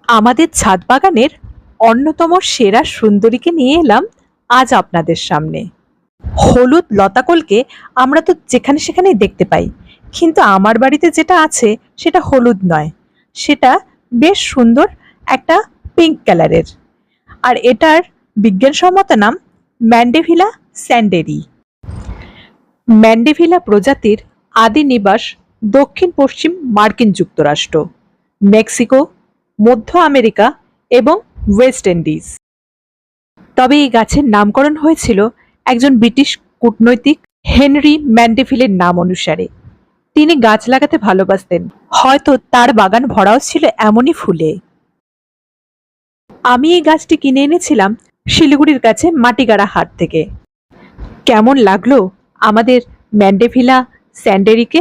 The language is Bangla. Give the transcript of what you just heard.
আমাদের ছাদ বাগানের অন্যতম সেরা সুন্দরীকে নিয়ে এলাম আজ আপনাদের সামনে। হলুদ লতাকলকে আমরা তো যেখানে সেখানেই দেখতে পাই, কিন্তু আমার বাড়িতে যেটা আছে সেটা হলুদ নয়, সেটা বেশ সুন্দর একটা পিঙ্ক কালারের। আর এটার বিজ্ঞানসম্মত নাম ম্যান্ডেভিলা স্যান্ডেরি। ম্যান্ডেভিলা প্রজাতির আদি নিবাস দক্ষিণ পশ্চিম মার্কিন যুক্তরাষ্ট্র, মেক্সিকো, মধ্য আমেরিকা এবং ওয়েস্ট ইন্ডিজ। তবে এই গাছের নামকরণ হয়েছিল একজন ব্রিটিশ কূটনৈতিক হেনরি ম্যান্ডেভিলের নাম অনুসারে। তিনি গাছ লাগাতে ভালোবাসতেন, হয়তো তার বাগান ভরাও ছিল এমনই ফুলে। আমি এই গাছটি কিনে এনেছিলাম শিলিগুড়ির কাছে মাটিগাড়া হাট থেকে। কেমন লাগলো আমাদের ম্যান্ডেভিলা স্যান্ডেরিকে?